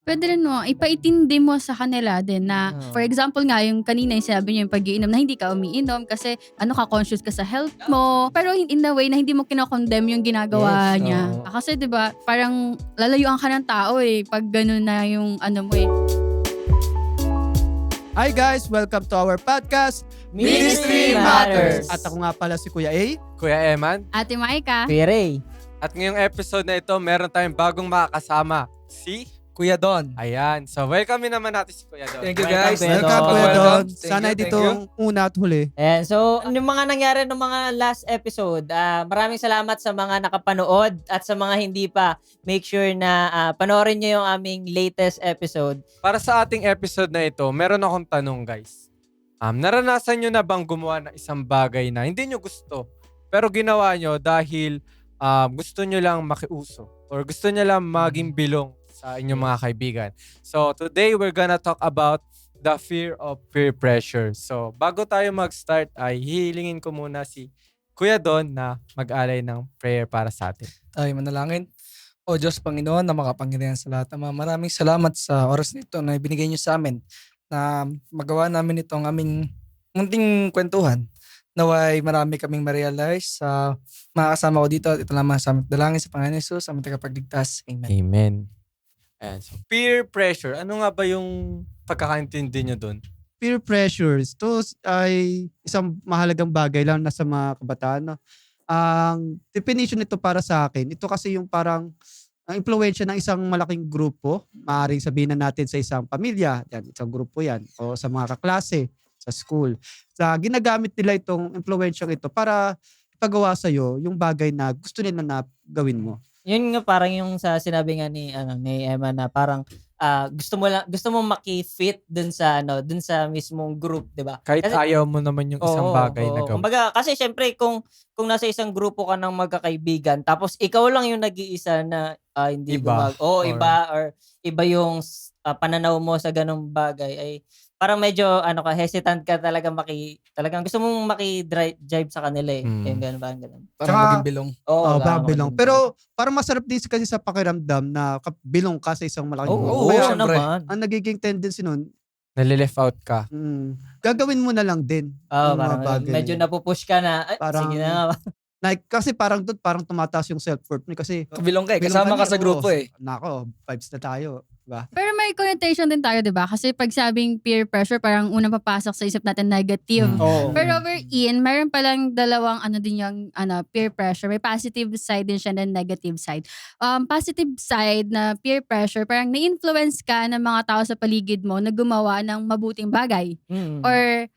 Puwede rin 'no, ipaintindi mo sa kanila din na for Oo. example nga yung kanina yung sinabi niyo yung pag-iinom na hindi ka umiinom kasi ano ka, conscious ka sa health mo. Pero in a way na hindi mo kino-condemn yung ginagawa Yes, niya. oo. Kasi 'di ba parang lalayuan ka ng tao, eh, 'pag gano'n na yung ano mo, eh. Hi guys! Welcome to our podcast, Ministry Matters. At ako nga pala si Kuya A. Kuya Eman. Ate Maika. Kuya Ray. At ngayong episode na ito, meron tayong bagong makakasama. Si Kuya Don. Ayan. So, welcome naman natin si Kuya Don. Thank you, Welcome, guys. Kuya Welcome Don. Kuya Don. Thank Sana you, dito thank you. ang una at huli. Ayan, so yung mga nangyari ng mga last episode, maraming salamat sa mga nakapanood at sa mga hindi pa, make sure na panoorin nyo yung aming latest episode. Para sa ating episode na ito, meron akong tanong, guys. Naranasan nyo na bang gumawa ng isang bagay na hindi nyo gusto, pero ginawa nyo dahil gusto nyo lang makiuso or gusto nyo lang maging bilong sa inyong mga kaibigan? So, today we're gonna talk about the fear of peer pressure. So, bago tayo mag-start ay hihilingin ko muna si Kuya Don na mag-alay ng prayer para sa atin. Ay, manalangin. O Diyos Panginoon na makapangyarihan sa lahat. Ama, maraming salamat sa oras nito na ibinigay niyo sa amin na magawa namin itong aming munting kwentuhan. Naway marami kaming ma-realize sa mga kasama ko dito at ito lamang sa aming dalangin sa Panginoon Jesus, aming tagapagligtas. Amen. Amen. Ayan. So, peer pressure. Ano nga ba yung pagkakaintindi nyo dun? Peer pressures. Ito ay isang mahalagang bagay lang na sa mga kabataan. No? Ang definition nito para sa akin, ito kasi yung parang ang impluwensya ng isang malaking grupo, maaaring sabihin na natin sa isang pamilya, yan, isang grupo yan, o sa mga kaklase, sa school. Ginagamit nila itong impluwensyang ito para ipagawa sa'yo yung bagay na gusto nila na gawin mo. Yun nga parang yung sa sinabi nga ni Emma na parang gusto mo maki-fit dun sa mismong group, 'di ba? Kahit Kasi- ayaw mo naman yung isang bagay na gawin. Kumbaga, kasi syempre kung nasa isang grupo ka ng magkakaibigan tapos ikaw lang yung nag-iisa na hindi Iba. iba or iba yung pananaw mo sa ganung bagay ay parang medyo hesitant ka talagang gusto mong maki-drive sa kanila eh. Mm. Yung ganun, parang ganun. Para Tsaka- maging bilong. Oo, Parang bilong. Pero parang masarap din kasi sa pakiramdam na bilong ka sa isang malaking grupo. Oo, Kaya syempre. naman. ang nagiging tendency nun, Nalileft out ka. gagawin mo na lang din. Oo, ang mga parang bagay medyo na yun. napupush ka na. Parang- Sige na nga. Like, kasi parang doon, parang tumataas yung self-worth mo. Kasi, Kabilong ka eh. bilong Kasama ka na, sa grupo oo. eh. Nako, vibes na tayo. Diba? Pero may connotation din tayo, 'di ba? Kasi pag sabing peer pressure, parang unang papasok sa isip natin negative. Mm. Oo. Pero wherein, meron palang dalawang din yung peer pressure. May positive side din siya and negative side. Positive side na peer pressure, parang na-influence ka ng mga tao sa paligid mo na gumawa ng mabuting bagay. Mm. Or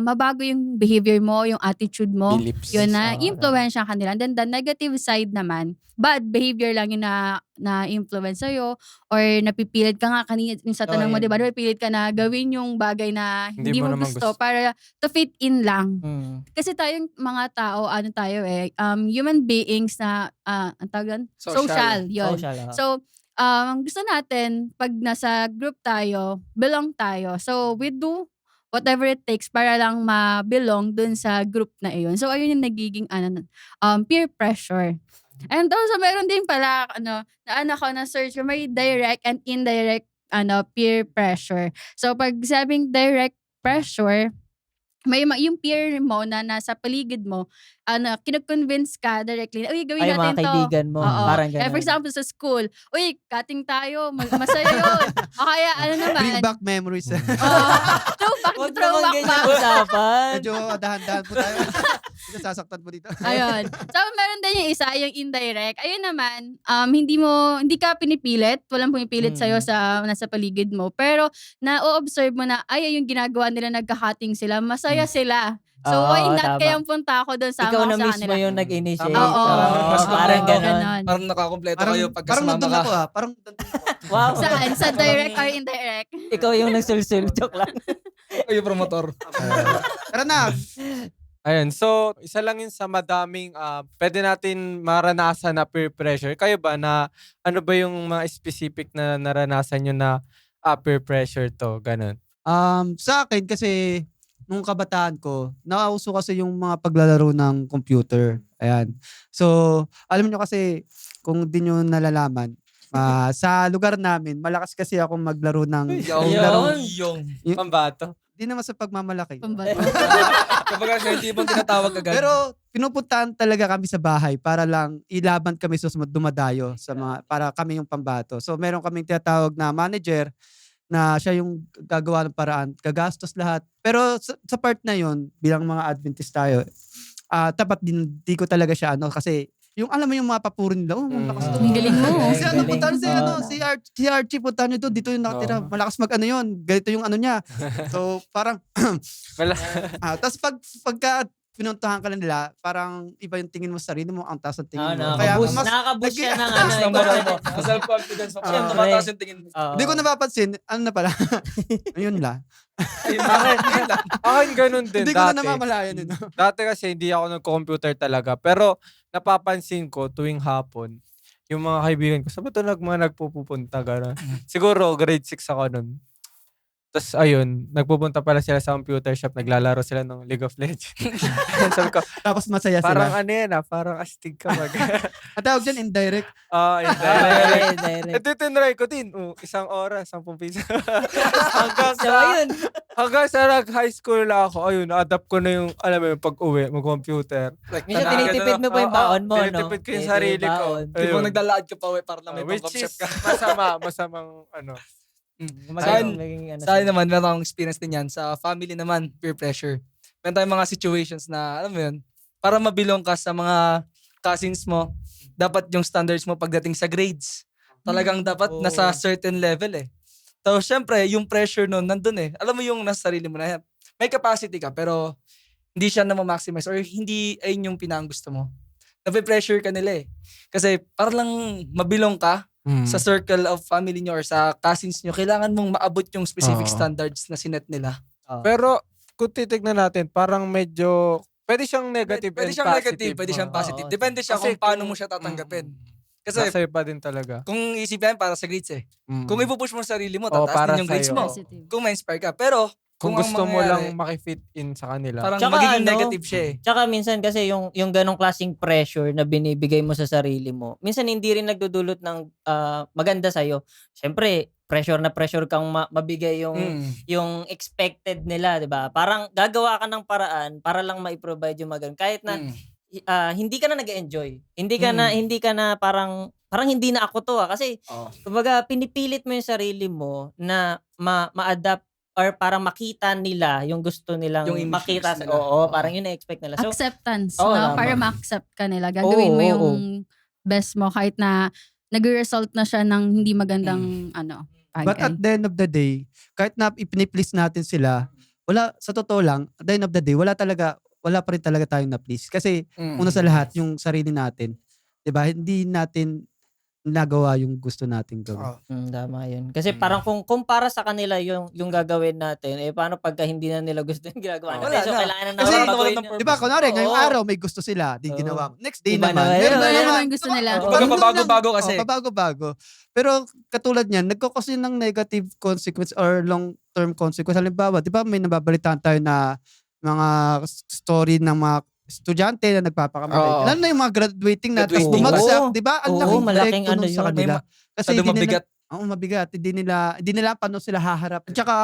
mabago yung behavior mo, yung attitude mo. Beliefs. Yun na, Oo, influensya ka nila. And then the negative side naman, bad behavior lang yung na-influence sa'yo or napipilit ka nga kanina yung sa tanong mo, yun. di ba? Napipilit ka na gawin yung bagay na Hindi hindi mo mo naman gusto gusto. para to fit in lang. Mm. Kasi tayong mga tao, human beings na, ang tawag yun? Social. Yun. Social, So, gusto natin, pag nasa group tayo, belong tayo. So, we do whatever it takes para lang ma-belong dun sa group na iyon. So, ayun yung nagiging peer pressure. And also, meron din pala, na search, may direct and indirect peer pressure. So, pag sabing direct pressure, may yung peer mo na nasa paligid mo, kino-convince ka directly, uy, gawin Ay, natin mga to. kaibigan mo. Oo. Parang For ganun. example, sa school, uy, cutting tayo, masaya yun. O kaya, Bring naman. back memories. Throwback Huwag throwback naman ganyan back. usapan. Medyo dahan-dahan po tayo. Medyo sasaktan po dito. Ayun. So, meron din yung isa, yung indirect. Ayun naman, hindi ka pinipilit, walang pumipilit sa'yo sa nasa paligid mo. Pero, na-observe mo na, ay, yung ginagawa nila, nagka-cutting sila, masaya sila. So, Oo, why not tama. kayang punta ako doon, sama Ikaw ko na sa mismo kanila. yung nag-initiate. Tama. Oo. Mas Parang maganda. ganon. Parang nakakompleto Parang, kayo parang pagkasama nandun ka. ako Parang nandun ako. Wow. Saan? Sa direct or indirect? Ikaw yung nagsulsul. Joke lang. Ay, yung promotor. Tara na. Ayun, so isa lang yun sa madaming pwede natin maranasan na peer pressure. Kayo ba na ano ba yung mga specific na naranasan nyo na peer pressure to? Ganun. Sa akin kasi nung kabataan ko, nauso kasi yung mga paglalaro ng computer. Ayan. So, alam nyo kasi kung di nyo nalalaman, Sa lugar namin, malakas kasi ako maglaro ng Ayun. Yung. Pambato. di naman sa pagmamalaki. Pambato. Kapag siya hindi pong tinatawag agad. Pero pinupuntahan talaga kami sa bahay para lang ilaban kami sa dumadayo sa mga para kami yung pambato. So meron kaming tinatawag na manager na siya yung gagawa ng paraan, gagastos lahat. Pero sa part na yon bilang mga Adventist tayo, tapat di ko talaga siya kasi yung alam mo yung mga papuri nila, malakas to. Ang galing mo. Si Galing. puntahan si Archie, puntahan nyo dito yung nakatira. Malakas mag yun, ganito yung ano niya. So parang, tapos pagka pinuntahan ka na nila, parang iba yung tingin mo sa sarili mo, ang taas ng tingin mo. Kaya mas, nakaka-boost siya ng Tapos ng moral mo. confidence. Self-confidence mo. Kaya Okay. tumataas yung tingin mo. Oo. hindi ko napapansin, ano na pala, ayun la. Akin ganun din Hindi ko na dati. namamalayan yun. Dati kasi hindi ako nag-computer talaga. Pero napapansin ko tuwing hapon, yung mga kaibigan ko, sabi ito nagpupunta gano'n. Siguro grade 6 ako nun. Tapos ayun, nagpupunta pala sila sa computer shop, naglalaro sila ng League of Legends. Sabi ko, Tapos masaya parang sila. ano yan parang astig ka mag. Ang tawag dyan, indirect. Indirect. Direct. Ito tinry ko din. 1 oras, 10 piso. hanggang So, sa, ayun. hanggang sa nag-high school na ako, ayun, na-adapt ko na yung, alam mo yung pag-uwi, mag-computer. Minsan tinitipid mo pa yung baon mo, no? Tinitipid ko yung sarili ko. Baon. Di ba Ayun. naglalakad ka pa uwi para na may Which pang-concept is ka. masamang ano. Saan- Maging ano Sa akin siya. naman, meron akong experience din yan. Sa family naman, peer pressure. Meron tayong mga situations na, alam mo yun, para mabilong ka sa mga cousins mo, dapat yung standards mo pagdating sa grades. Talagang dapat Oo. nasa certain level eh. So, syempre, yung pressure nun, nandun eh. Alam mo yung nasa sarili mo na, may capacity ka, pero hindi siya na ma-maximize or hindi ayun yung pinang-gusto mo. Nape-pressure ka nila eh. Kasi para lang mabilong ka, sa circle of family nyo or sa cousins nyo, kailangan mong maabot yung specific Oo. standards na sinet nila. Pero kung titignan natin, parang medyo, pwede siyang negative Pwede and siyang positive. negative, pwede siyang Oo. positive. Depende siya Kasi kung paano mo siya tatanggapin. Kasi Kasi pa din talaga. kung isipin para sa grades eh. Kung ipupush mo sa sarili mo, Oo, tataas para din yung grades sa'yo. mo. Positive. Kung ma-inspire ka. Pero, Kung ang gusto mo lang mangyayari, makifit in sa kanila. parang Tsaka magiging ano, negative siya eh. Tsaka minsan kasi yung ganong klaseng pressure na binibigay mo sa sarili mo, minsan hindi rin nagdudulot ng maganda sa'yo. Siyempre, pressure kang mabigay yung expected nila, 'di ba? Parang gagawa ka ng paraan para lang ma-provide yung mga ganun. Kahit na hindi ka na nag-enjoy. Hindi ka na parang hindi na ako to kasi Oo. kumbaga pinipilit mo yung sarili mo na ma-adapt or parang makita nila yung gusto nilang Yung image makita. gusto nila. Oo, Oo. parang yun na-expect nila. So, Acceptance. Oo, No? tama. Para ma-accept ka nila. Gagawin mo Oo, yung oo. best mo kahit na nag-result na siya ng hindi magandang But at bagay. the end of the day, kahit na ipini-please natin sila, sa totoo lang, at the end of the day, wala pa rin talaga tayong na-please. Kasi una sa lahat, yung sarili natin. 'Di ba? Hindi natin nagawa yung gusto nating gawin. Oo. tama yun. Kasi parang kung para sa kanila yung gagawin natin, paano pagka hindi na nila gusto yung ginagawa natin? Wala So, na. kailangan na Kasi naman nawalan baguhin ng yun. purpose. 'Di ba? Kunwari, ngayong Oo. araw may gusto sila, di Oo. ginawa mo. Next day Iba naman. naman. meron Iba na naman yung gusto nila. Kumbaga, pabago-bago kasi. Pabago-bago. Pero katulad niyan, nagkakos yun ng negative consequence or long-term consequence. Halimbawa, di ba may nababalitaan tayo na mga story ng mga estudyante na nagpapakamali. Oo. Lalo na yung mga graduating na tapos Graduating. bumagsak, Oo. di ba? Ang Oo, laking malaking epekto ano nun sa yun. kanila. Kasi Masyado hindi nila, mabigat. mabigat. Hindi nila paano sila haharap. At saka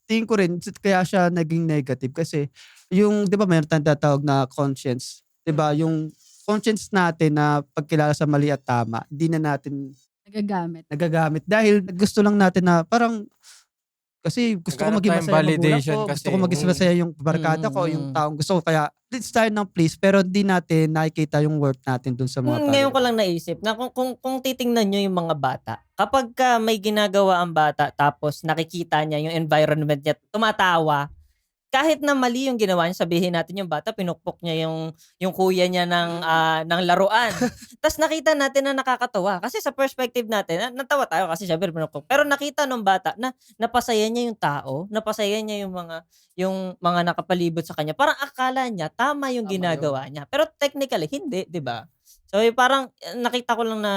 tingin ko rin kaya siya naging negative kasi yung 'di ba mayroon tayong tatawag na conscience, 'di ba? Yung conscience natin na pagkilala sa mali at tama, hindi na natin Nagagamit. nagagamit dahil gusto lang natin na parang kasi gusto ko Naghanap maging tayong masaya yung magulang validation ko, kasi. gusto ko maging masaya yung barkada ko, yung taong gusto ko. Kaya please tayo ng please pero hindi natin nakikita yung worth natin dun sa mga Ngayon ko lang naisip na kung titingnan nyo yung mga bata, kapag ka may ginagawa ang bata tapos nakikita niya yung environment niya, tumatawa, kahit na mali yung ginawa niya, sabihin natin yung bata, pinukpok niya yung kuya niya ng laruan. Tapos nakita natin na nakakatawa. Kasi sa perspective natin, natawa tayo kasi syempre pinukpok. Pero nakita nung bata na napasaya niya yung tao, napasaya niya yung mga nakapalibot sa kanya. Parang akala niya, tama yung Tama ginagawa niya. Pero technically, hindi, di ba? So parang nakita ko lang na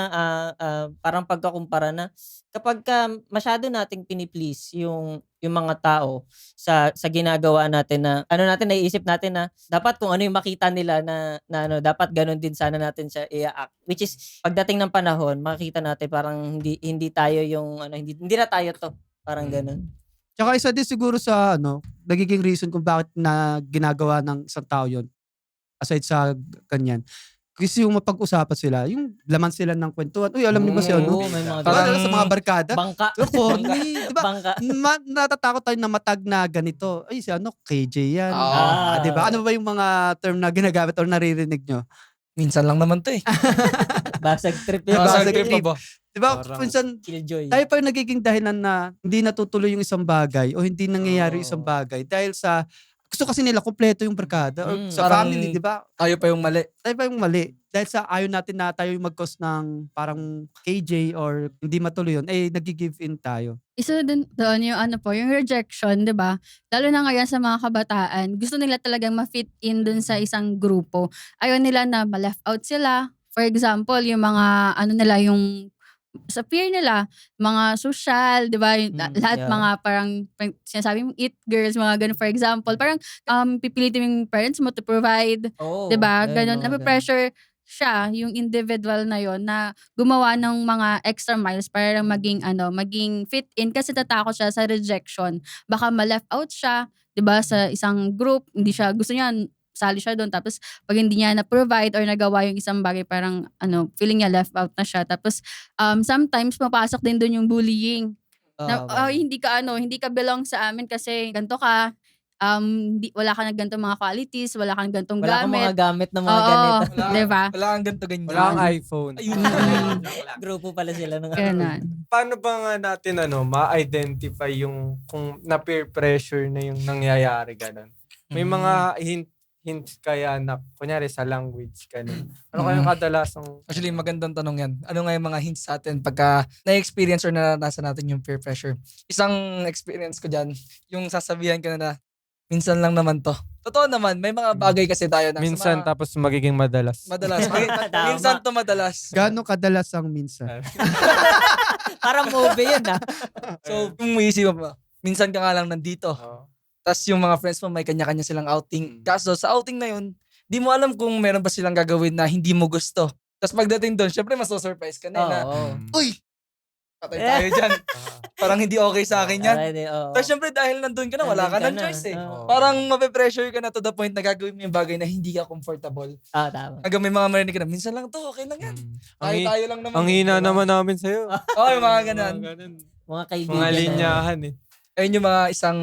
parang pagkakumpara na kapag masyado nating piniplease yung mga tao sa ginagawa natin na naiisip natin na dapat kung ano yung makita nila na ano dapat ganun din sana natin siya i-act, which is pagdating ng panahon makikita natin parang hindi tayo yung hindi na tayo to, parang ganun. Tsaka isa din siguro sa nagiging reason kung bakit na ginagawa ng isang tao yun, aside sa ganyan. Kasi yung mapag-usapan sila, yung laman sila ng kwentuhan. Uy, alam niyo ba si Oo, may mga Parang ganun. sa mga barkada. bangka. Corny, di ba? Bangka. Natatakot tayo na matag na ganito. Ay, si KJ yan. Ah. Di ba? Ano ba yung mga term na ginagamit or naririnig nyo? Minsan lang naman to eh. Basag trip yun. Basag Basag trip trip. pa ba? Di ba? Parang- Minsan, Killjoy. tayo pa yung nagiging dahilan na hindi natutuloy yung isang bagay o hindi nangyayari yung isang bagay dahil sa gusto kasi nila kompleto yung barkada or sa Parang- family, di ba? Tayo pa yung mali. Tayo pa yung mali. Dahil sa ayaw natin na tayo yung mag-cause ng parang KJ or hindi matuloy yun, nag-give in tayo. Isa din doon yung yung rejection, 'di ba? Lalo na ngayon sa mga kabataan, gusto nila talagang ma-fit in dun sa isang grupo. Ayaw nila na ma-left out sila. For example, yung mga nila yung sa peer nila, mga social, 'di ba? Lahat yeah. mga parang sinasabi mong it girls, mga ganun for example. Parang pipilitin yung parents mo to provide, Oo, 'di ba? ayun, Ganun, mga ganun. nape-pressure siya, yung individual na yon na gumawa ng mga extra miles para lang maging fit in kasi tatakot siya sa rejection. Baka ma-left out siya, 'di ba, sa isang group, hindi siya gusto niya sali siya doon tapos pag hindi niya na-provide or nagawa yung isang bagay parang feeling niya left out na siya. Tapos sometimes mapasok din doon yung bullying. Na, hindi ka belong sa amin kasi ganito ka. Wala ka na ganitong mga qualities, wala ka na ganitong Wala kang mga gamit. gamit na mga Oo, ganito. diba? Wala kang ganito ganyan. Wala kang iPhone. Ayun. Grupo pala sila ng Ganun. Paano ba nga natin ma-identify yung kung na-peer pressure na yung nangyayari ganun? May mga hints kaya na kunyari sa language ganun. Ano kayang kadalasang Actually, magandang tanong yan. Ano nga yung mga hints sa atin pagka na-experience or naranasan natin yung peer pressure? Isang experience ko dyan, yung sasabihan ka na minsan lang naman to. Totoo naman, may mga bagay kasi tayo na minsan tapos magiging madalas? madalas. Tama. Minsan to madalas. Gaano kadalas ang minsan? Parang movie yun So, kung maisip mo pa, minsan ka nga lang nandito. Oo. Tapos yung mga friends mo, may kanya-kanya silang outing. Kaso sa outing na yun, di mo alam kung meron ba silang gagawin na hindi mo gusto. Tapos pagdating doon, syempre maso-surprise ka na na, uy, patay tayo dyan. Parang hindi okay sa akin yan. Tapos syempre dahil nandun ka na, wala ka ng choice eh. Oo. Parang mape-pressure ka na to the point na gagawin mo yung bagay na hindi ka comfortable. Tama. Hanggang may mga marinig ka na, minsan lang to, okay lang yan. Tayo lang naman. Ang hina naman namin sa'yo. Oo, yung mga ganun. Mga kaibigan. Mga linyahan eh. Ayun yung mga isang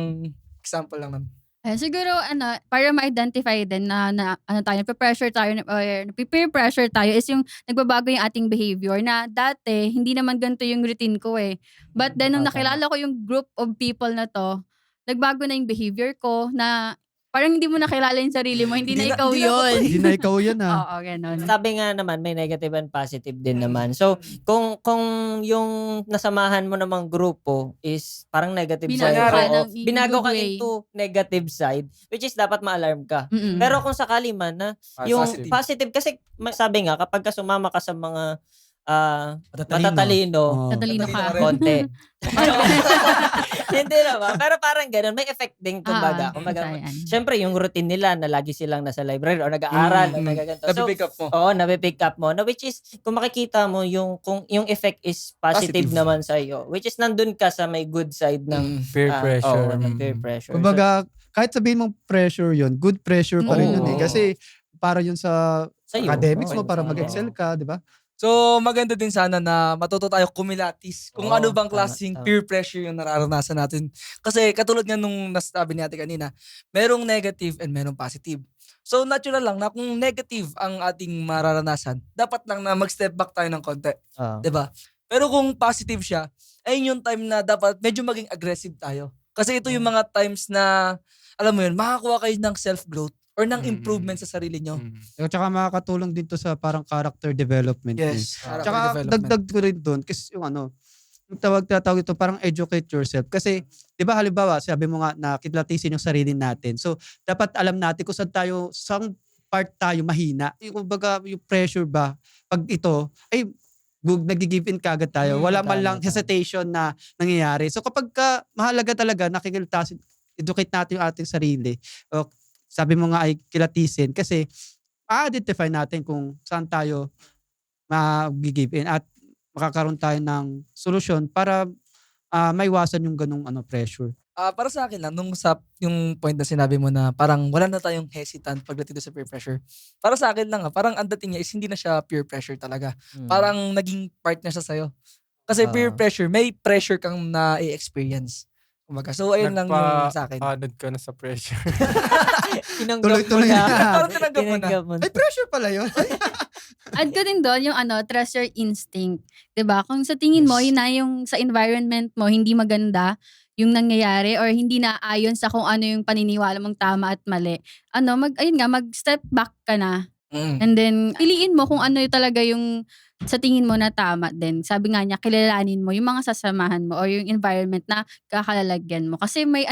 example lang naman. Siguro para ma-identify din na tayo, nape-pressure tayo or nape-peer pressure tayo is yung nagbabago yung ating behavior na dati hindi naman ganito yung routine ko eh. But then nung nakilala ko yung group of people na to, nagbago na yung behavior ko na parang hindi mo nakilala yung sarili mo, hindi na ikaw yun. Hindi na ikaw yun Oo, ganun. Sabi nga naman, may negative and positive din naman. So, kung yung nasamahan mo namang grupo is parang negative Binago side. ka Oo, ng binago good ka way. into negative side, which is dapat ma-alarm ka. Mm-mm. Pero kung sakali man na yung Positive. positive, kasi sabi nga, kapag ka sumama ka sa mga Matatalino. matatalino, Tatalino ka. konti. Hindi naman. Pero parang ganun, may effect din kumbaga. Siyempre, yung routine nila na lagi silang nasa library o nag-aaral o nagaganto. So, Napipick up mo. oo, napipick up mo. Na which is, kung makikita mo, kung yung effect is positive, Positive. naman sa iyo, which is nandun ka sa may good side ng Peer pressure. ng peer pressure. Kumbaga, kahit sabihin mong pressure yun, good pressure pa rin yun eh. Oo. Kasi para yun sa Sa'yo. academics mo, Oo, para oo. mag-excel ka, di ba? So, maganda din sana na matuto tayo kumilatis kung Oo, ano bang tama, klaseng tama. peer pressure yung nararanasan natin. Kasi katulad nga nung nasabi ni ate kanina, merong negative and merong positive. So, natural lang na kung negative ang ating mararanasan, dapat lang na mag-step back tayo ng konti. Oo. 'Di ba? Pero kung positive siya, ayun yung time na dapat medyo maging aggressive tayo. Kasi ito yung mga times na, alam mo yun, makakuha kayo ng self-growth or ng improvement sa sarili nyo. At saka makakatulong din to sa parang character development. Yes. Eh. Tsaka dagdag ko rin doon kasi yung yung tatawag ito parang educate yourself. Kasi, di ba halimbawa, sabi mo nga na kitlatisin yung sarili natin. So, dapat alam natin kung saan part tayo mahina. Yung kumbaga yung pressure ba pag ito ay nag-give in kagad tayo. Wala man tama, lang tama. hesitation na nangyayari. So kapag mahalaga talaga educate natin yung ating sarili. O, sabi mo nga ay kilatisin kasi identify natin kung saan tayo mag-give in at makakaroon tayo ng solusyon para maiwasan yung ganung pressure. Para sa akin lang, yung point na sinabi mo na parang wala na tayong hesitant pagdating doon sa peer pressure. Para sa akin lang parang ang dating niya is hindi na siya peer pressure talaga. Parang naging part na siya sa'yo. Kasi peer pressure, may pressure kang na-experience. Kumbaga. So ayun lang yung sa akin. Nagpa-anod ka na sa pressure. Tinanggap Tuloy-tuloy mo na. na. Parang tinanggap mo na. Tinanggap mo na. Ay, pressure pala yun. Add ko din doon yung trust your instinct. 'Di ba? Kung sa tingin mo, Yes. yun na yung sa environment mo, hindi maganda yung nangyayari or hindi naayon sa kung ano yung paniniwala mong tama at mali. Mag-step back ka na. And then, piliin mo kung ano yung talaga yung sa tingin mo na tama din. Sabi nga niya, kilalanin mo yung mga sasamahan mo or yung environment na kakalalagyan mo. Kasi may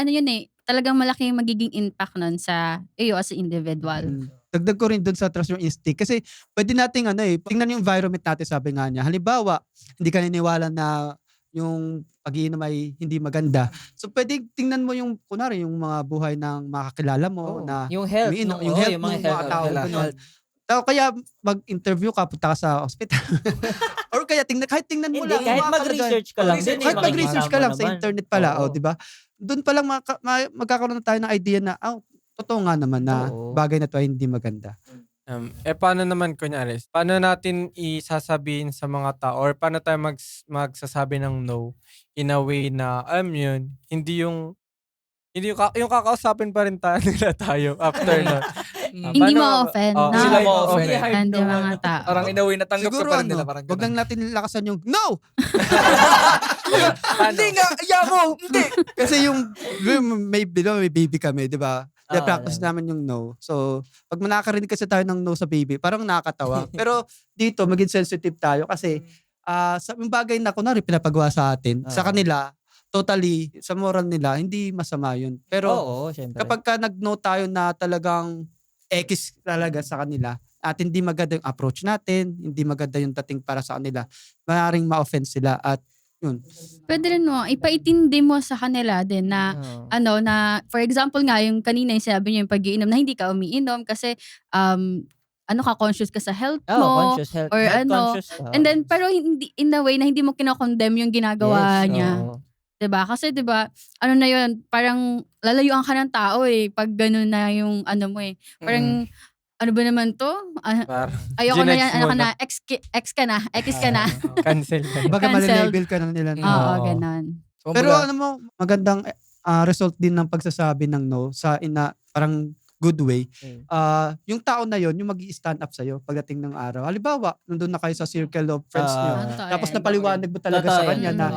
talagang malaki yung magiging impact nun sa iyo as an individual. Dagdag ko rin dun sa trust your instinct. Kasi pwede nating tingnan yung environment natin, sabi nga niya. Halimbawa, hindi ka naniniwala na yung pag-iinom ay hindi maganda. So pwede tingnan mo yung, kunwari, yung mga buhay ng mga kakilala mo na Yung health. umiinom, no? yung Oo, health yung ng mga mga health. tao. Health. Ganun. Kaya mag-interview ka, punta ka sa hospital. Or kaya kahit tingnan mo Hindi, lang. kahit yung mga mag-research ka lang din. Kahit mag-research ka lang sa naman. internet pala, Oo. di ba? Doon pa lang magkakaroon na tayo ng idea na, totoo nga naman na Oo. bagay na to ay hindi maganda. Paano naman kunyari? Paano natin isasabihin sa mga tao or paano tayo magsasabi ng no in a way na yun, hindi yung kakausapin pa rin nila tayo after nun. Hindi ma-offend, no? Sila ma-offend. Hindi mga tao. Parang inaway na tanggap Siguro ka pa rin nila. Parang wag lang natin lakasan yung no! Hindi nga, mo! Hindi! Kasi may baby kami, di ba? Practice alam. namin yung no. So, pag nakakarinig kasi tayo ng no sa baby, parang nakakatawa. Pero dito, maging sensitive tayo kasi sa yung bagay na kunwari pinapagawa sa atin, sa kanila, totally, sa moral nila, hindi masama yun. Pero Oo, syempre. kapag ka nag-no tayo na talagang X talaga sa kanila, at hindi maganda yung approach natin, hindi maganda yung dating para sa kanila, maaaring ma-offend sila at yun. Pwede rin ipaitindi mo sa kanila din na Oo. na for example nga yung kanina yung sinabi niyo yung pag-iinom na hindi ka umiinom kasi conscious ka sa health Oo, mo conscious health. or Health conscious ka. and then pero hindi in a way na hindi mo kino-condemn yung ginagawa Yes, niya. oo. 'Di ba? Kasi 'di ba na yun, parang lalayuan ka ng tao pag ganun na yung mo parang ano ba naman to? Ayoko na yan, Ginex mo ka na. na, X ka na, X ka na. Cancel ka. Baga Cancelled. malilabel ka na nila. No? Oo, Oo. ganun. Pero magandang result din ng pagsasabi ng no sa parang good way. Yung tao na yon yung mag-i-stand up sa'yo pagdating ng araw. Halimbawa, nandun na kayo sa circle of friends niyo. Tapos napaliwanag mo talaga sa Totoo kanya yan. na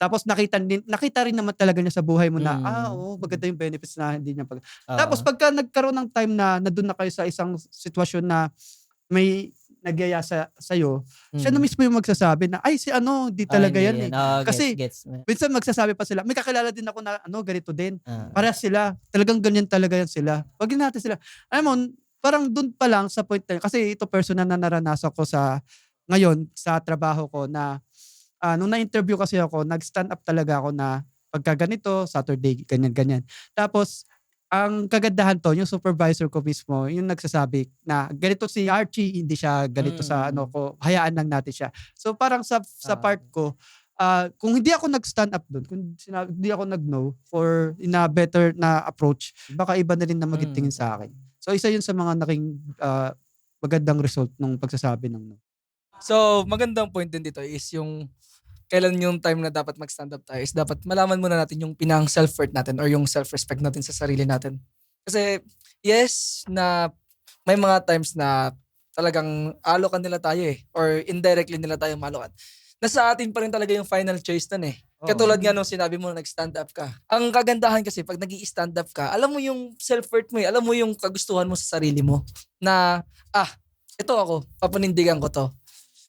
tapos nakita rin naman talaga niya sa buhay mo na maganda yung benefits na hindi niya Tapos pagka nagkaroon ng time na nandun na kayo sa isang sitwasyon na may nagyaya sa'yo, siya na mismo yung magsasabi na, ay si di talaga yan eh. Kasi, gets. Minsan magsasabi pa sila, may kakilala din ako na ganito din. Para sila, talagang ganyan talaga yan sila. Wag din natin sila. Alam mo, parang dun pa lang sa point na yun, kasi ito personal na naranasan ko ngayon sa trabaho ko na nung na-interview kasi ako, nag-stand up talaga ako na pagka ganito, Saturday, ganyan-ganyan. Tapos, ang kagandahan to, yung supervisor ko mismo, yung nagsasabi na ganito si Archie, hindi siya ganito sa ko, hayaan lang natin siya. So parang sa part ko, kung hindi ako nag-stand up doon, kung hindi ako nag-no for in a better na approach, baka iba na rin na maging sa akin. So isa yun sa mga naging magandang result ng pagsasabi ng no. So, magandang point din dito is yung kailan yung time na dapat mag-stand up tayo is dapat malaman muna natin yung pinang self-worth natin or yung self-respect natin sa sarili natin. Kasi, yes, na may mga times na talagang alokan nila tayo or indirectly nila tayo maalokan. Nasa atin pa rin talaga yung final choice nun Katulad nga nung sinabi mo nag-stand up ka. Ang kagandahan kasi pag nag-i-stand up ka, alam mo yung self-worth mo alam mo yung kagustuhan mo sa sarili mo na, ito ako, papanindigan ko to.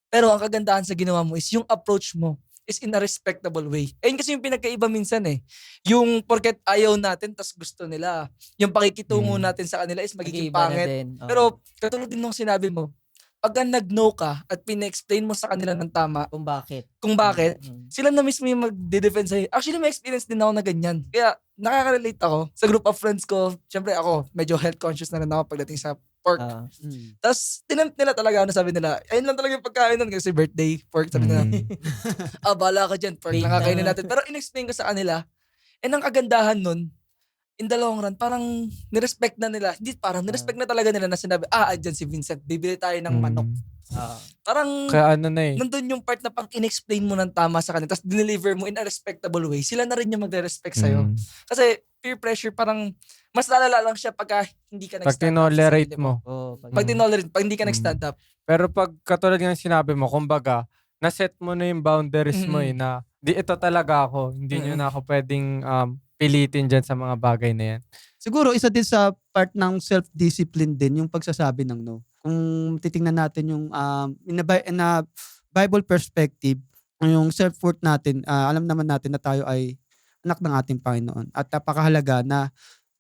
Pero ang kagandahan sa ginawa mo is yung approach mo is in a respectable way. Ayun kasi yung pinagkaiba minsan eh. Yung porket ayaw natin tas gusto nila. Yung pakikitungo natin sa kanila is magiging Nag-iiba na pangit. din. Oo. Pero katulad din nung sinabi mo, pagka nag-no ka at pina-explain mo sa kanila ng tama Kung bakit. kung bakit, Mm. sila na mismo yung magde-defend sa'yo. Actually, may experience din ako na ganyan. Kaya nakaka-relate ako sa group of friends ko. Siyempre ako, medyo health conscious na rin ako pagdating sa pork. Ah. Tapos, tinamp nila talaga, ano sabi nila, ayun lang talaga yung pagkain nun kasi birthday, pork. Sabi nila, bahala ka dyan, pork lang kakainin natin. Pero in-explain ko sa kanila, ang kagandahan nun, in the long run, parang nirespect na nila. Hindi parang, nirespect na talaga nila na sinabi, andyan si Vincent, bibili tayo ng manok. Ah. Parang, Kaya ano na eh. nandun yung part na pang in-explain mo ng tama sa kanila, tapos dineliver mo in a respectable way, sila na rin yung magre-respect sa'yo. Kasi peer pressure, parang mas lalala lang siya pagka hindi ka Pag nag-stand up sa tinolerate sarili mo. mo. Oo. Pag tinolerate, pag hindi ka Mm. nag-stand up. Pero pag katulad ng sinabi mo, kumbaga, naset mo na yung boundaries mo Mm. eh, na ito talaga ako. Hindi nyo Mm. na ako pwedeng pilitin dyan sa mga bagay na yan. Siguro isa din sa part ng self-discipline din yung pagsasabi ng no. Kung titingnan natin yung in a Bible perspective, yung self-worth natin, alam naman natin na tayo ay anak ng ating Panginoon. At napakahalaga na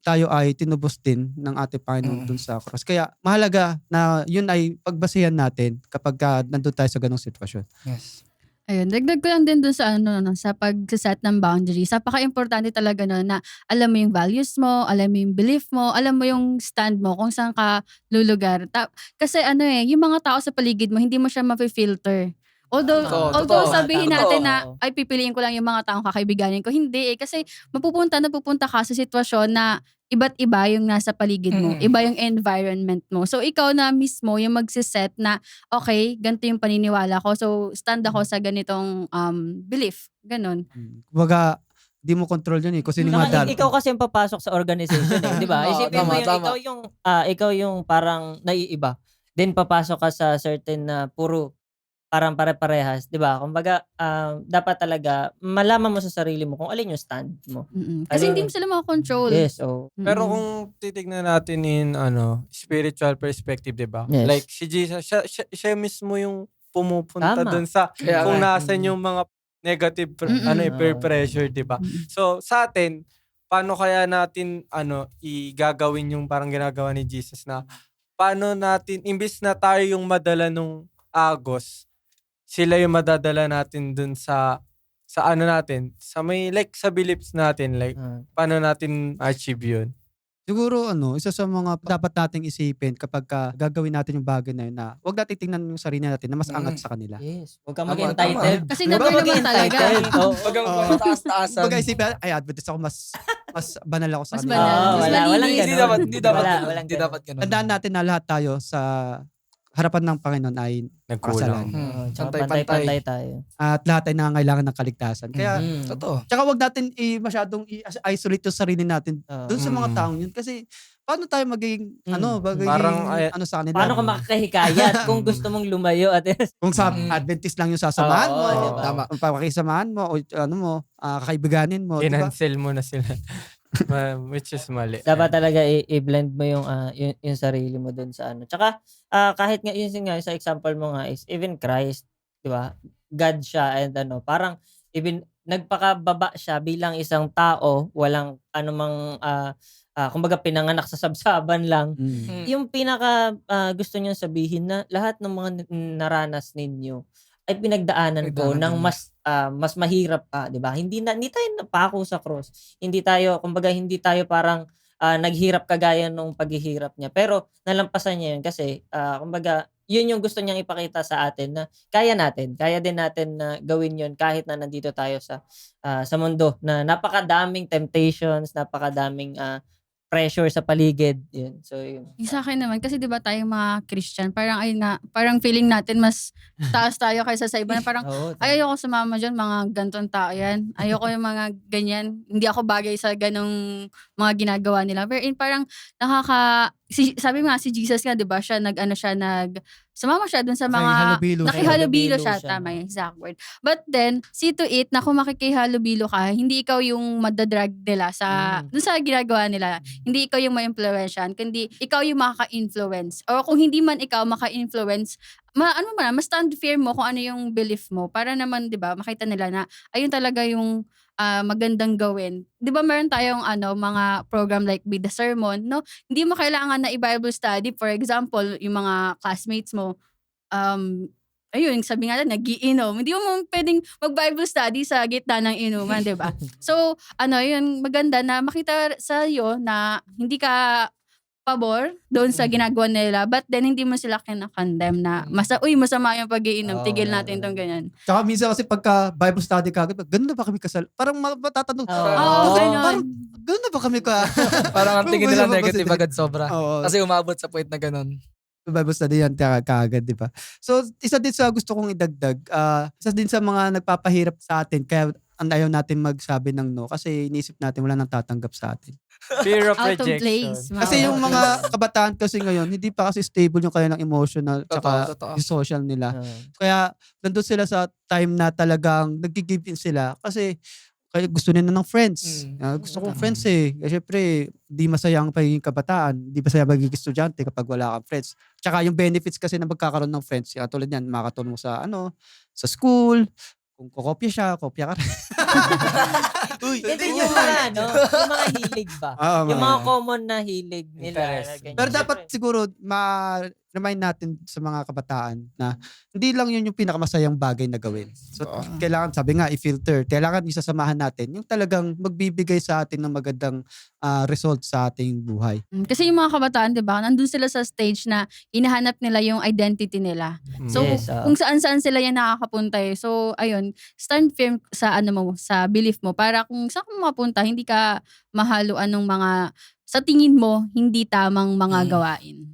tayo ay tinubos din ng ating Panginoon dun sa cross. Kaya mahalaga na yun ay pagbasihan natin kapag nandun tayo sa ganong sitwasyon. Yes. Ayun, dagdag ko lang din dun sa sa pagse-set ng boundaries. Napaka-importante talaga na alam mo yung values mo, alam mo yung belief mo, alam mo yung stand mo kung saan ka lulugar. Kasi yung mga tao sa paligid mo, hindi mo siya mafi-filter. Although Totoo. sabihin Totoo. natin na ay pipiliin ko lang yung mga taong kakaibiganin ko, hindi kasi napupunta ka sa sitwasyon na iba't iba yung nasa paligid mo, Mm. iba yung environment mo. So ikaw na mismo yung magsiset na okay, ganito yung paniniwala ko. So stand ako sa ganitong belief, ganun. Kumbaga, di mo control yun eh. Kung sino yung mga Ikaw kasi yung papasok sa organization eh, di ba? Oo, Isipin mo tama. ikaw yung parang naiiba. Then papasok ka sa certain na puro parang pare-parehas, di ba? Kumbaga, dapat talaga malaman mo sa sarili mo kung alin yung stand mo. Kasi hindi mo sila makakontrol. Yes, oh. Pero kung titignan natin in spiritual perspective, 'di ba? Yes. Like si Jesus, siya mismo yung pumupunta Tama. doon sa Kaya kung nga. nasan yung mga negative peer pressure, 'di ba? Mm-mm. So sa atin, paano kaya natin igagawin yung parang ginagawa ni Jesus na paano natin imbis na tayo yung madala nung agos, sila yung madadala natin dun sa natin, sa may like sa beliefs natin, like paano natin achieve yun? Siguro isa sa mga dapat nating isipin kapag gagawin natin yung bagay na yun na huwag natin tingnan yung sarili natin na mas angat sa kanila. Yes. Huwag kang Tama, mag-entitled. Kasi Huwag never kang naman talaga. mag-entitled. Oo. Pag ang mataas-taasan. Kumbaga isipin, ay Adventist ako, mas banal ako sa Mas kanila. banal. Mas walang malinis. ganun. Hindi dapat Walang hindi ganun. dapat ganun. Tandaan natin na lahat tayo sa harapan ng Panginoon ay Nagkulang. Oo, tsaka Pantay-pantay. pantay-pantay tayo. at lahat ay nangangailangan ng kaligtasan. Kaya Totoo. tsaka wag natin masyadong i-isolate yung sarili natin doon sa mga taong yun kasi paano tayo magiging Parang, sa kanila? Paano ka makakahikayat kung gusto mong lumayo at Kung sa Adventist lang yung sasamahan Oo, mo, diba? tama, kung pakikisamahan mo o kakaibiganin mo, di ba? Kinancel mo na sila. Which is mali. dapat talaga i-blend mo yung sarili mo doon sa ano. Tsaka kahit nga yun nga sa example mo nga is even Christ, 'di ba? God siya and parang even nagpakababa siya bilang isang tao, walang anumang kumbaga pinanganak sa sabsaban lang. Yung pinaka gusto niya sabihin na lahat ng mga naranas ninyo ay pinagdaanan ko ng mas mahirap pa, 'di ba? Hindi tayo napako sa cross. Hindi tayo parang naghirap kagaya nung paghihirap niya. Pero nalampasan niya 'yun kasi kumbaga 'yun yung gusto niyang ipakita sa atin na kaya din natin na gawin 'yun kahit na nandito tayo sa mundo na napakadaming temptations, napakadaming pressure sa paligid, yun. So, yun. Yung sa akin naman, kasi di ba tayong mga Christian, parang ayun nga, parang feeling natin mas taas tayo kaysa sa iba na parang Oo, ay, ayoko sumama dyan, mga gantong tao yan. Ayoko yung mga ganyan. Hindi ako bagay sa ganong mga ginagawa nila. Pero parang sabi nga si Jesus nga 'di ba siya sumama siya dun sa mga Nakihalubilo siya. nakihalubilo siya, siya. tama yung exact word. But then see to it na kung makikihalubilo ka, hindi ikaw yung madadrag nila dun sa ginagawa nila. Hindi ikaw yung ma-impluwensyahan, kundi ikaw yung makaka-influence. O kung hindi man ikaw maka-influence, mas stand firm mo kung ano yung belief mo para naman 'di ba makita nila na ayun talaga yung magandang gawin. 'Di ba meron tayong mga program like Be the Sermon, no? Hindi mo kailangan na i-Bible study. For example, yung mga classmates mo, ayun, sabi nga natin, nag-iinom. Hindi mo pwedeng mag-Bible study sa gitna ng inuman, 'di ba? So, yun, maganda na makita sa'yo na hindi ka pabor doon sa ginagawa nila, but then hindi mo sila kina-condemn na masama yung pag-iinom, tigil natin tong ganyan. Tsaka minsan kasi pagka Bible study ka, ganun na ba kami kasal? Parang matatanong, Ganun. ganun na ba kami ka? Parang ang tingin nila Gusto mo negative kasi- agad sobra. Oo. Kasi umabot sa point na ganun. Bible study yan kaagad, di ba? So, isa din sa gusto kong idagdag, isa din sa mga nagpapahirap sa atin, kaya ayaw natin magsabi ng no kasi iniisip natin wala nang tatanggap sa atin. Fear of Out of rejection. place. Kasi yung mga kabataan kasi ngayon, hindi pa kasi stable yung kanilang emotional tsaka Totoo. yung social nila. Kaya nandun sila sa time na talagang nag-give in sila kasi kaya gusto nila ng friends. Gusto kong friends eh. Kasi syempre, di masaya ang pagiging kabataan. Di masaya magiging estudyante kapag wala kang friends. Tsaka yung benefits kasi na magkakaroon ng friends. Tulad yan, makakatulong mo sa school. Kung kokopya siya, kopya ka rin. Hindi yung mga yung mga hilig ba? Yung mga common na hilig nila. Interest. Ganyan. Pero dapat siguro ma-remind natin sa mga kabataan na hindi lang yun yung pinakamasayang bagay na gawin. So kailangan, sabi nga, i-filter. Kailangan isasamahan natin yung talagang magbibigay sa atin ng magandang result sa ating buhay. Kasi yung mga kabataan, 'di ba, nandun sila sa stage na hinahanap nila yung identity nila. So Yes, kung saan-saan sila yan nakakapunta eh. So ayun, stand firm sa sa belief mo para kung saan ka mapunta, hindi ka mahaluan ng mga sa tingin mo hindi tamang mga gawain.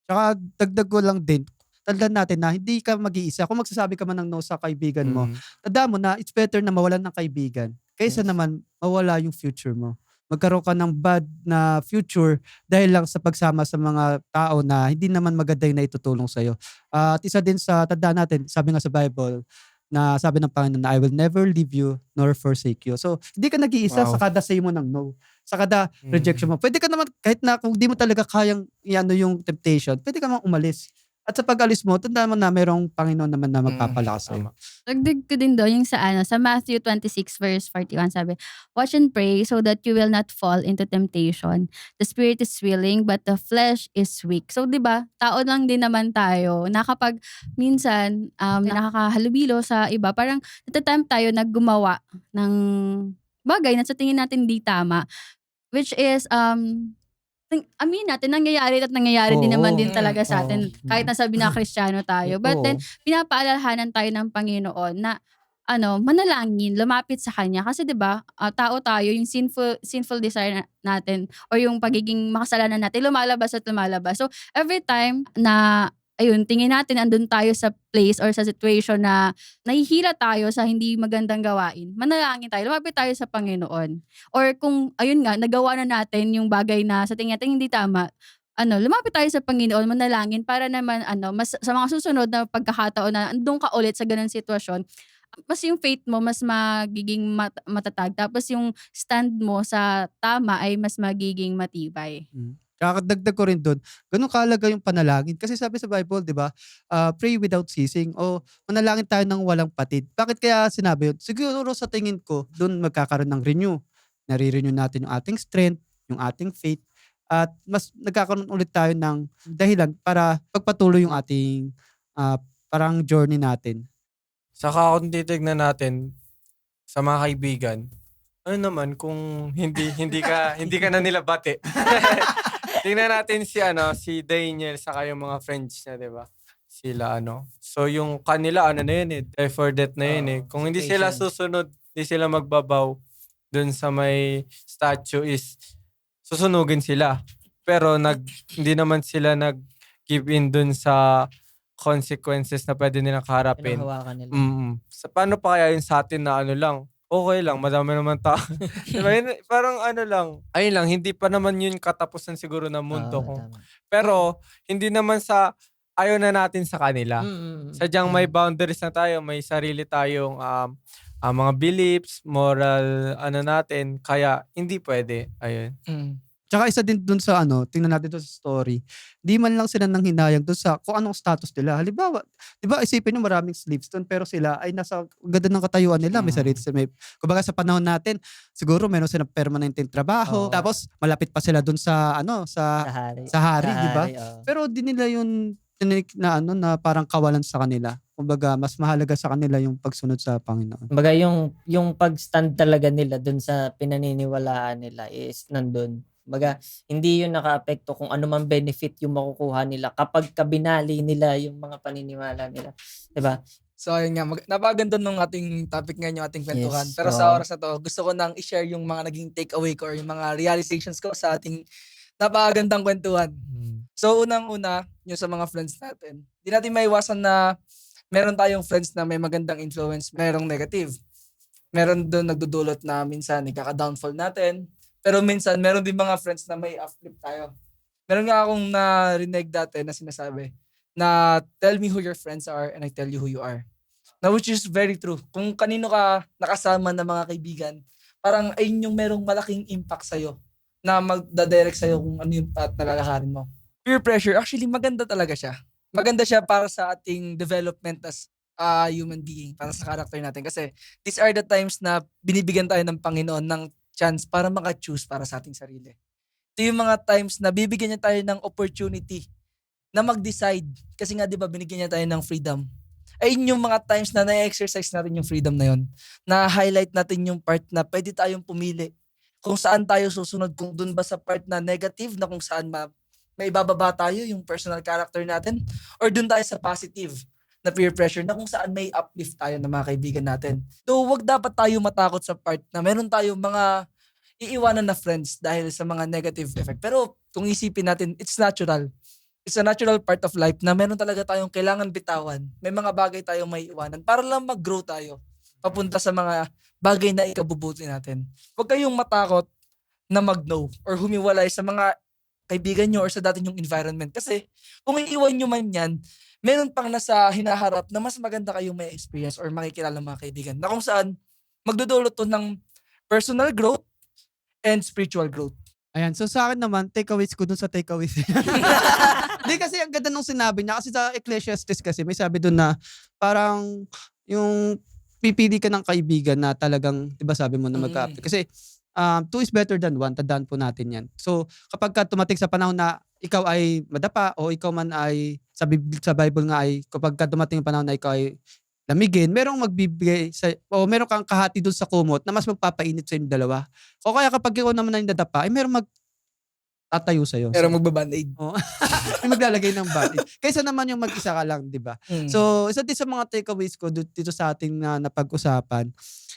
Tsaka dagdag ko lang din, tandaan natin na hindi ka mag-iisa. Kung magsasabi ka man ng no sa kaibigan mo, tandaan mo na it's better na mawalan ng kaibigan kaysa naman mawala yung future mo. Magkaroon ka ng bad na future dahil lang sa pagsama sa mga tao na hindi naman maganda yung naitutulong sa'yo. At isa din sa tandaan natin, sabi nga sa Bible, na sabi ng Panginoon na I will never leave you nor forsake you. So, hindi ka nag-iisa sa kada say mo ng no. Sa kada rejection mo. Pwede ka naman, kahit na kung di mo talaga kayang yung temptation, pwede ka mang umalis. At sa pag-alis mo, tandaan mo na mayroong Panginoon naman na magpapalakas sa'yo. Dagdag ko din doon yung sa Matthew 26 verse 41 sabi, watch and pray so that you will not fall into temptation. The spirit is willing but the flesh is weak. So 'di ba? Tao lang din naman tayo na kapag minsan nakakahalubilo sa iba, parang natatempt tayo na gumawa ng bagay na sa tingin natin di tama, which is amin natin, nangyayari at nangyayari din naman din talaga sa atin. Kahit nasabi na Kristiyano tayo. But then, pinapaalalahanan tayo ng Panginoon na manalangin, lumapit sa Kanya. Kasi 'di ba, tao tayo, yung sinful desire natin or yung pagiging makasalanan natin, lumalabas at lumalabas. So, every time na tingin natin andun tayo sa place or sa situation na nahihila tayo sa hindi magandang gawain, manalangin tayo, lumapit tayo sa Panginoon. Or kung, nagawa na natin yung bagay na sa tingin natin hindi tama, lumapit tayo sa Panginoon, manalangin para naman, mas, sa mga susunod na pagkakataon na andun ka ulit sa ganung sitwasyon, mas yung faith mo, mas magiging matatag. Tapos yung stand mo sa tama ay mas magiging matibay. Kakadagdag ko rin doon, ganun kahalaga yung panalangin. Kasi sabi sa Bible, di ba, pray without ceasing o manalangin tayo ng walang patid. Bakit kaya sinabi yun? Siguro sa tingin ko, doon magkakaroon ng renew. Nare-renew natin yung ating strength, yung ating faith, at mas nagkakaroon ulit tayo ng dahilan para pagpatuloy yung ating parang journey natin. Saka kung titignan natin sa mga kaibigan, ano naman kung hindi ka na nila bate. Tingnan natin si Daniel saka yung mga friends niya, 'di ba? Sila So yung kanila na yun die for death na yun Kung hindi sila susunod, hindi sila magbabaw dun sa may statue is susunugin sila. Pero hindi naman sila nag-give in dun sa consequences na pwede nilang kaharapin. Pinahawakan nila. Paano pa kaya yun sa atin na lang, okay lang, madami naman tao. Diba, parang ano lang, ayun lang, hindi pa naman yun katapusan siguro ng mundo Oo, ko. tama. Pero, hindi naman sa ayaw na natin sa kanila. Mm. Sadyang may boundaries na tayo, may sarili tayong mga beliefs, moral, ano natin, kaya hindi pwede. Ayun. Tsaka isa din dun sa tingnan natin dun sa story, di man lang sila nanghinayang dun sa kung anong status nila. Halimbawa, di ba isipin mo maraming slaves dun pero sila ay nasa ganda ng katayuan nila. May sarili sila. Kumbaga sa panahon natin, siguro meron silang permanenteng trabaho. Oo. Tapos malapit pa sila dun sa Sa hari. sa hari, di ba? Oo. Pero di nila yun tininik na na parang kawalan sa kanila. Kumbaga mas mahalaga sa kanila yung pagsunod sa Panginoon. Kumbaga yung pag-stand talaga nila dun sa pinaniniwalaan nila is nandun. Kumbaga, hindi yun nakaapekto kung ano man benefit yung makukuha nila kapag kabinali nila yung mga paniniwala nila. Diba? So ayun nga, napakaganda nung ating topic ngayon, yung ating kwentuhan. Yes, Pero sa oo. oras na to, gusto ko nang i-share yung mga naging takeaway ko or yung mga realizations ko sa ating napakagandang kwentuhan. So unang-una, yung sa mga friends natin, di natin maiwasan na meron tayong friends na may magandang influence, merong negative. Meron doon nagdudulot na minsan ikaka-downfall natin. Pero minsan, meron din mga friends na may uplift tayo. Meron nga akong narinig dati na sinasabi na tell me who your friends are and I tell you who you are. Na which is very true. Kung kanino ka nakasama na mga kaibigan, parang ayun yung merong malaking impact sa'yo na magdadirect sa'yo kung ano yung path na lalakarin mo. Peer pressure, actually maganda talaga siya. Maganda siya para sa ating development as a human being, para sa character natin. Kasi these are the times na binibigyan tayo ng Panginoon ng chance para maka-choose para sa ating sarili. Ito yung mga times na bibigyan niya tayo ng opportunity na mag-decide. Kasi nga 'di ba binigyan niya tayo ng freedom. Ayun yung mga times na na-exercise natin yung freedom na yun. Na-highlight natin yung part na pwede tayong pumili kung saan tayo susunod. Kung dun ba sa part na negative na kung saan may ibababa tayo yung personal character natin or dun tayo sa positive na peer pressure na kung saan may uplift tayo ng mga kaibigan natin. So, wag dapat tayo matakot sa part na meron tayong mga iiwanan na friends dahil sa mga negative effect. Pero kung isipin natin, it's natural. It's a natural part of life na meron talaga tayong kailangan bitawan. May mga bagay tayong may iwanan para lang mag-grow tayo papunta sa mga bagay na ikabubuti natin. Huwag kayong matakot na mag-no or humiwalay sa mga kaibigan nyo or sa dati nyong environment. Kasi kung iiwan nyo man yan, meron pang nasa hinaharap na mas maganda kayong may experience or makikilala mga kaibigan na kung saan magdudulot to ng personal growth and spiritual growth. Ayan, so sa akin naman, takeaways ko dun sa takeaways. Hindi kasi ang ganda nung sinabi niya. Kasi sa Ecclesiastes kasi may sabi dun na parang yung pipili ka ng kaibigan na talagang, di ba sabi mo na mag-up. Kasi two is better than one. Tandaan po natin yan. So kapag ka tumating sa panahon na ikaw ay madapa o ikaw man ay sa Bible nga ay kapag ka dumating yung panahon na ikaw ay lamigin, merong magbibigay o meron kang kahati dun sa kumot na mas magpapainit sa yung dalawa. O kaya kapag ikaw naman ay nadapa, ay merong magtatayo sa'yo. Pero magbaband-aid. May maglalagay ng body. Kaysa naman yung mag-isa ka lang, di ba? So, isa din sa mga takeaways ko dito sa ating napag-usapan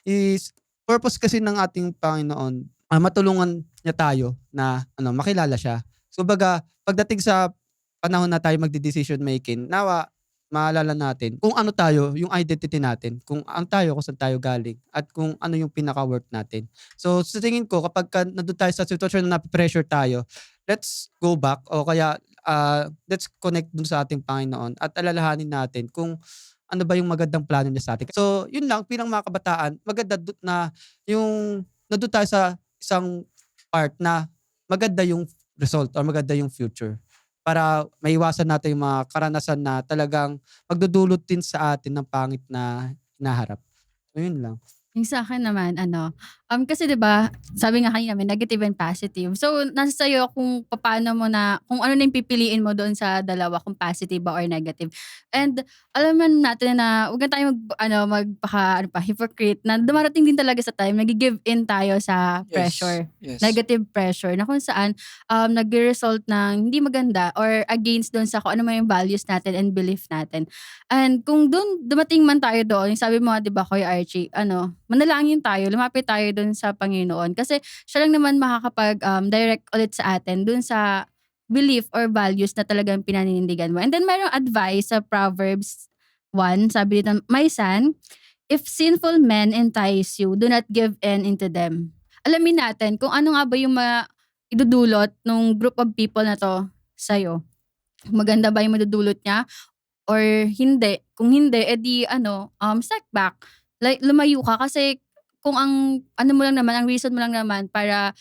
is purpose kasi ng ating Panginoon, matulungan niya tayo na makilala siya. So, baga, pagdating sa panahon na tayo magde-decision making, nawa, maalala natin kung ano tayo, yung identity natin, kung ano tayo, kung saan tayo galing, at kung ano yung pinaka-worth natin. So, sa tingin ko, kapag nandun tayo sa sitwasyon na pressure tayo, let's go back o kaya let's connect dun sa ating Panginoon at alalahanin natin kung ano ba yung magandang plano niya sa atin. So, yun lang, bilang mga kabataan, maganda na yung nandun tayo sa isang part na maganda yung result or maganda yung future para maiwasan natin yung mga karanasan na talagang magdudulot din sa atin ng pangit na hinaharap. So, yun lang. Yung sa akin naman, kasi 'di ba, sabi nga kanina may negative and positive. So, nasa sa'yo kung paano mo kung ano na yung pipiliin mo doon sa dalawa, kung positive ba or negative. And alam naman natin na huwag na tayo hypocrite na dumarating din talaga sa time, nag-give in tayo sa pressure. Yes. Negative pressure na kung saan nag-result ng hindi maganda or against doon sa kung ano man yung values natin and belief natin. And kung doon dumating man tayo doon, yung sabi mo 'di ba Kuya Archie, manalangin tayo, lumapit tayo doon sa Panginoon kasi siya lang naman makakapag direct ulit sa atin doon sa belief or values na talagang pinaninindigan mo. And then mayroong advice sa Proverbs 1, sabi dito, "My son, if sinful men entice you, do not give in into them. Alamin natin kung ano nga ba yung idudulot ng group of people na to sa'yo. Maganda ba yung madudulot niya or hindi? Kung hindi, edi step back. Like, lumayo ka kasi kung ang ang reason mo lang naman para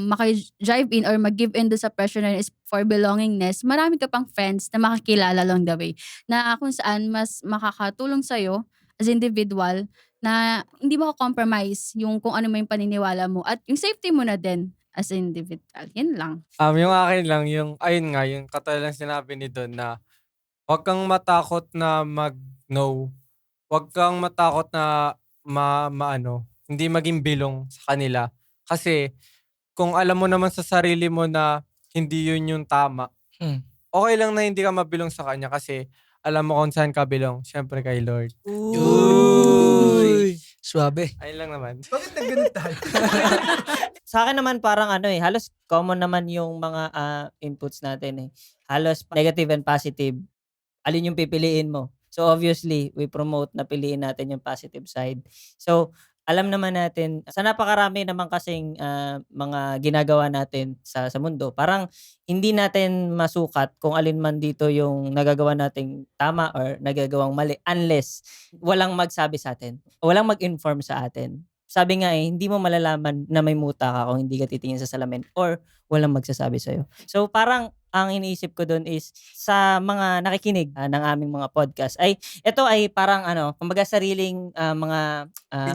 maki-drive in or mag-give in do sa pressure na yun is for belongingness, marami ka pang friends na makakilala along the way na kung saan mas makakatulong sa'yo as individual na hindi mo compromise yung kung ano mo yung paniniwala mo at yung safety mo na din as individual. Yan lang. Yung akin lang, ayun nga, yung katulad lang sinabi ni Don na huwag kang matakot na mag-no. Huwag kang matakot na hindi maging bilong sa kanila. Kasi kung alam mo naman sa sarili mo na hindi yun yung tama, okay lang na hindi ka mabilong sa kanya kasi alam mo kung saan ka bilong. Siyempre kay Lord. Uy! Suabe. Ayun lang naman. Bakit na ganun tayo? Sa akin naman parang halos common naman yung mga inputs natin eh. Halos negative and positive. Alin yung pipiliin mo? So obviously, we promote na piliin natin yung positive side. So alam naman natin, sa napakarami naman kasing mga ginagawa natin sa mundo, parang hindi natin masukat kung alin man dito yung nagagawa nating tama or nagagawang mali unless walang magsabi sa atin. Walang mag-inform sa atin. Sabi nga hindi mo malalaman na may muta ka kung hindi ka titingin sa salamin or walang magsasabi sa'yo. So parang ang iniisip ko doon is sa mga nakikinig ng aming mga podcast ay ito ay parang kumbaga sariling mga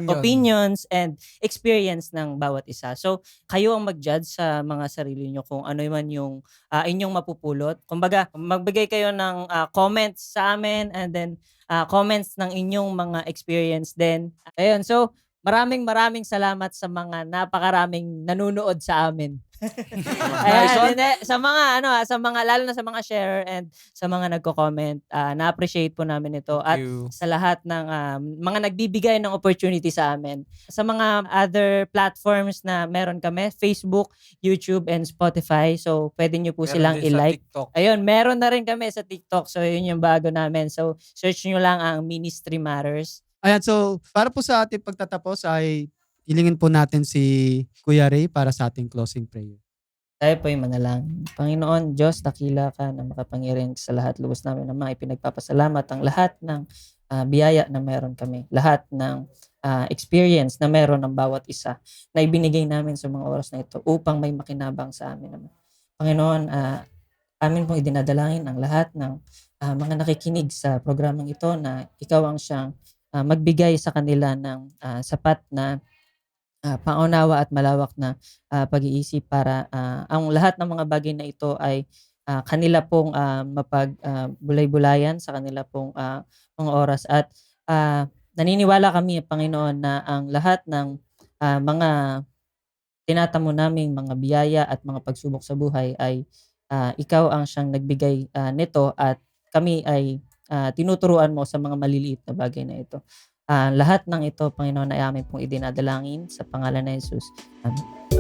opinions and experience ng bawat isa. So kayo ang mag-judge sa mga sarili nyo kung ano man yung inyong mapupulot. Kumbaga magbigay kayo ng comments sa amin and then comments ng inyong mga experience din. Ayun, so maraming salamat sa mga napakaraming nanunood sa amin. Ayan, sa mga lalo na sa mga share and sa mga nagko-comment, na-appreciate po namin ito at sa lahat ng mga nagbibigay ng opportunity sa amin. Sa mga other platforms na meron kami, Facebook, YouTube, and Spotify. So, pwede nyo po silang i-like. Ayun, meron na rin kami sa TikTok. So, yun yung bago namin. So, search nyo lang ang Ministry Matters. Ayan, so para po sa ating pagtatapos ay hilingin po natin si Kuya Ray para sa ating closing prayer. Tayo po'y manalangin. Panginoon, Diyos, dakila ka na makapangyarihan sa lahat. Lubos namin naman ipinagpapasalamat ang lahat ng biyaya na meron kami. Lahat ng experience na meron ng bawat isa na ibinigay namin sa mga oras na ito upang may makinabang sa amin naman. Panginoon, amin pong idinadalangin ang lahat ng mga nakikinig sa programang ito na ikaw ang siyang magbigay sa kanila ng sapat na pangunawa at malawak na pag-iisip para ang lahat ng mga bagay na ito ay kanila pong mapagbulay-bulayan sa kanila pong mga oras. At naniniwala kami, Panginoon, na ang lahat ng mga tinatamo naming mga biyaya at mga pagsubok sa buhay ay ikaw ang siyang nagbigay nito at kami ay tinuturuan mo sa mga maliliit na bagay na ito. Lahat ng ito, Panginoon, ay amin pong idinadalangin sa pangalan ni Jesus. Amen.